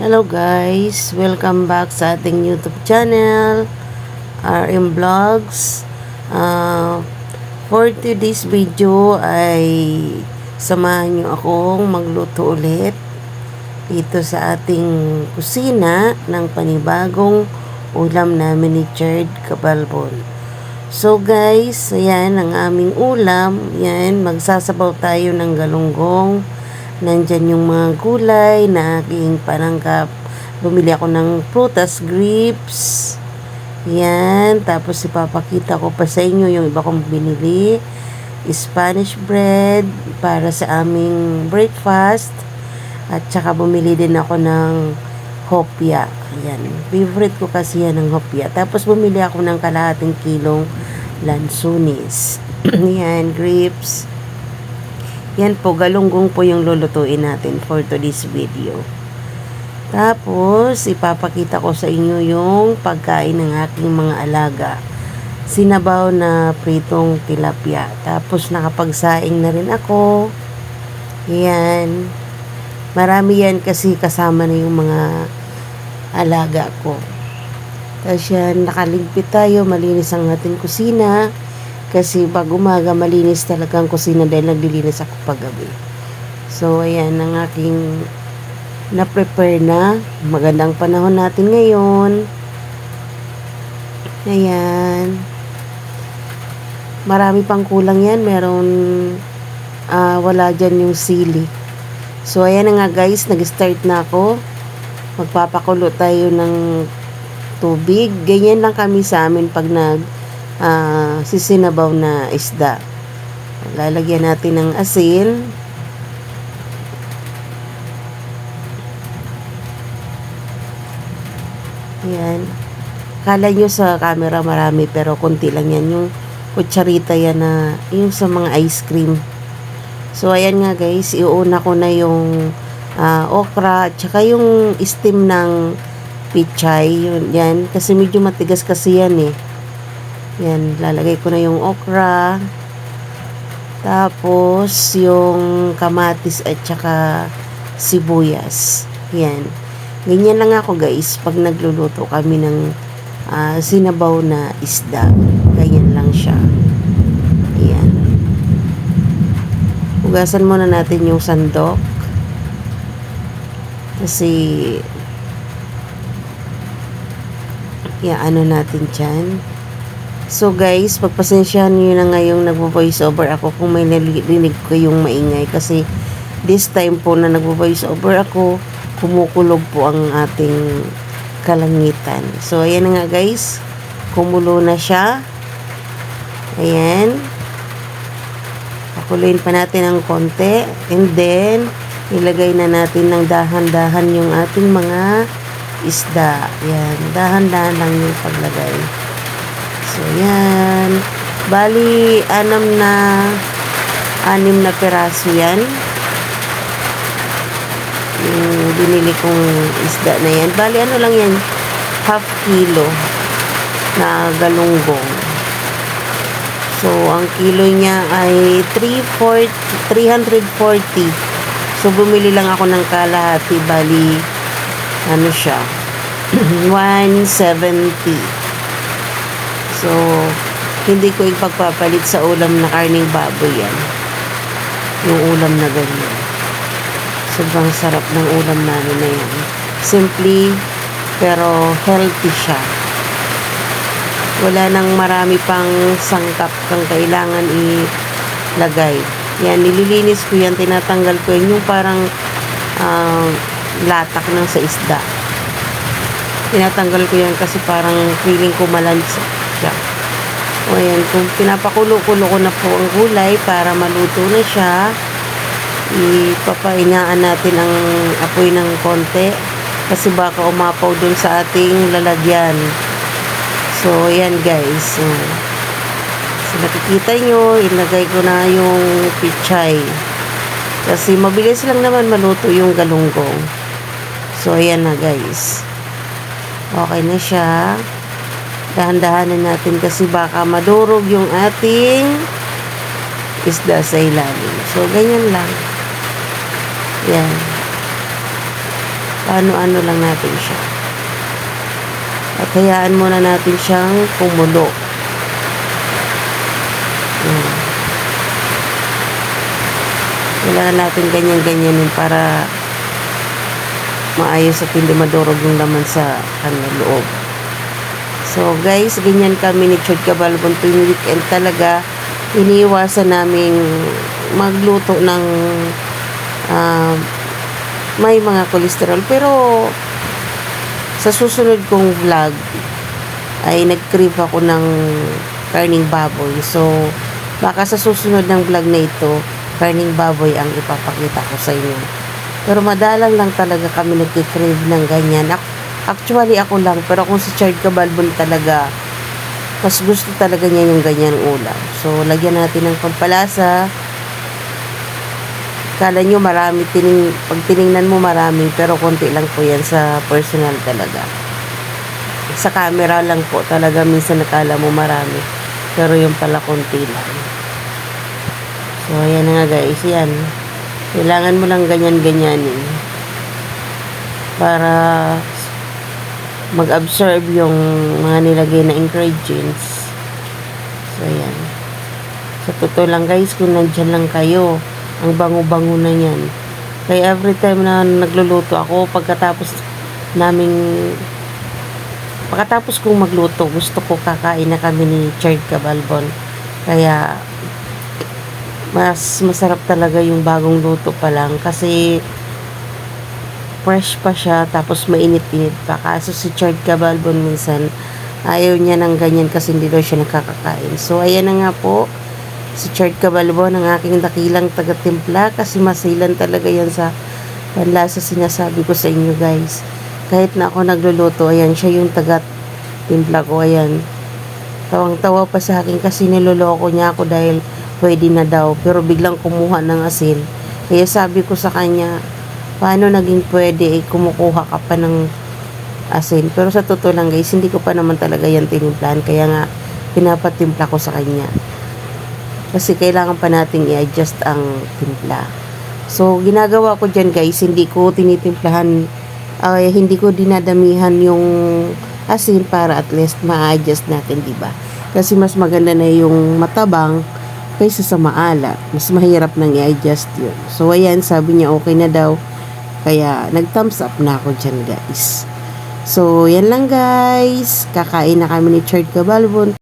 Hello guys, welcome back sa ating YouTube channel, RM Vlogs. For today's video ay samahan nyo akong magluto ulit dito sa ating kusina ng panibagong ulam namin ni Cherd Cabalbon. So guys, ayan ang aming ulam. Yan, magsasabaw tayo ng galunggong. Nandyan yung mga gulay na aking panangkap. Bumili ako ng prutas, grapes. Yan. Tapos ipapakita ko pa sa inyo yung iba kong binili. Spanish bread para sa aming breakfast. At saka bumili din ako ng hopya. Yan. Favorite ko kasi yan ng hopya. Tapos bumili ako ng kalahating kilong lansunis. Yan, grapes. Yan po, galunggong po yung lulutuin natin for today's video. Tapos, ipapakita ko sa inyo yung pagkain ng aking mga alaga. Sinabaw na pritong tilapia. Tapos, nakapagsaing na rin ako. Yan. Marami yan kasi kasama na yung mga alaga ko. Tapos yan, nakaligpit tayo. Malinis ang ating kusina. Kasi pag umaga, malinis talaga ang kusina dahil naglilinis ako paggabi. So, ayan ang aking na-prepare na. Magandang panahon natin ngayon. Ayan. Marami pang kulang yan. Meron, wala dyan yung sili. So, ayan na nga guys, nag-start na ako. Magpapakulo tayo ng tubig. Ganyan lang kami sa amin pag sisinabaw na isda. Lalagyan natin ng asin. Ayan. Kala nyo sa camera marami pero konti lang yan. Yung kutsarita yan na yung sa mga ice cream. So ayan nga guys, iuna ko na yung okra at saka yung steam ng pichay. Yun, yan. Kasi medyo matigas kasi yan eh. Yan, lalagay ko na yung okra. Tapos, yung kamatis at saka sibuyas. Yan. Ganyan lang ako guys, pag nagluluto kami ng sinabaw na isda. Ganyan lang siya. Yan. Hugasan muna natin yung sandok. Kasi, ano natin dyan. So guys, pagpasensyahan nyo na ngayong nagvo-voice over ako kung may narinig kayong maingay kasi this time po na nagvo-voice over ako, kumukulog po ang ating kalangitan. So ayan na nga guys, kumulo na siya. Ayan. Pakuloyin pa natin ng konti and then ilagay na natin ng dahan-dahan yung ating mga isda. Ayan, dahan-dahan lang yung paglagay. So, yan. Bali, 6 na peraso yan. Yung binili kong isda na yan. Bali, ano lang yan? Half kilo na galunggong. So, ang kilo niya ay 340. So, bumili lang ako ng kalahati. Bali, ano siya? 170. So, hindi ko ipagpapalit sa ulam na karning baboy yan. Yung ulam na ganyan. Sobrang sarap ng ulam namin na yan. Simply, pero healthy siya. Wala nang marami pang sangkap kang kailangan ilagay. Yan, nililinis ko yan, tinatanggal ko yan. Yung parang latak ng sa isda. Tinatanggal ko yan kasi parang feeling ko malansa siya. O ayan, kung pinapakulo-kulo ko na po ang gulay para maluto na siya, ipapaingaan natin ang apoy ng konti kasi baka umapaw dun sa ating lalagyan. So ayan guys, so nakikita nyo, ilagay ko na yung pichay kasi mabilis lang naman maluto yung galunggong. So ayan na guys, okay na siya. Dahan-dahanan natin kasi baka madurog yung ating isda sa ilalim. So, ganyan lang. Yan. paano-ano lang natin siya. At hayaan muna natin siyang kumulo. Kailangan natin ganyan-ganyanin para maayos at hindi madurog yung laman sa loob. So guys, ganyan kami ni Chod Cabalbon tuwing weekend talaga. Iniiwasan naming magluto ng may mga cholesterol. Pero sa susunod kong vlog ay nag-crave ako ng karning baboy. So baka sa susunod ng vlog na ito, karning baboy ang ipapakita ko sa inyo. Pero madalang lang talaga kami nag-crave ng ganyan. Actually ako lang, pero kung si Chod Cabalbon talaga, mas gusto talaga niya yung ganyan ulam. So lagyan natin ng pampalasa. Kala nyo marami, pag tiningnan mo marami, pero konti lang po yan sa personal talaga. Sa camera lang po talaga minsan nakala mo marami, pero yung pala konti lang. So ayan na nga guys, yan. Kailangan mo lang ganyan-ganyanin para mag-absorb yung mga nilagay na ingredients. So ayan. Sa totoo lang guys, kung nandyan lang kayo, ang bango-bango na yan. Kaya every time na nagluluto ako, pagkatapos kong magluto, gusto ko kakain na kami ni Chod Cabalbon. Kaya mas masarap talaga yung bagong luto pa lang kasi fresh pa siya, tapos mainit-init pa. Kaso si Chod Cabalbon minsan ayaw niya ng ganyan kasi hindi daw siya nakakakain. So ayan na nga po, si Chod Cabalbon ang aking dakilang taga-timpla kasi masilan talaga yan sa panlasa. Sinasabi ko sa inyo guys, kahit na ako nagluluto, ayan siya yung taga-timpla ko. Ayan, tawang-tawa pa sa akin kasi niloloko niya ako dahil pwede na daw, pero biglang kumuha ng asin. Kaya sabi ko sa kanya, paano naging pwede, kumukuha ka pa ng asin? Pero sa totoo lang guys, hindi ko pa naman talaga yan tinimplahan, kaya nga pinapatimpla ko sa kanya kasi kailangan pa nating i-adjust ang timpla. So ginagawa ko dyan guys, hindi ko tinitimplahan, hindi ko dinadamihan yung asin para at least ma-adjust natin, diba? Kasi mas maganda na yung matabang kaysa sa maalat. Mas mahirap nang i-adjust yun. So ayan, sabi niya okay na daw, kaya nag-thumbs up na ako dyan guys. So yan lang guys, kakain na kami ni Chod Cabalbon.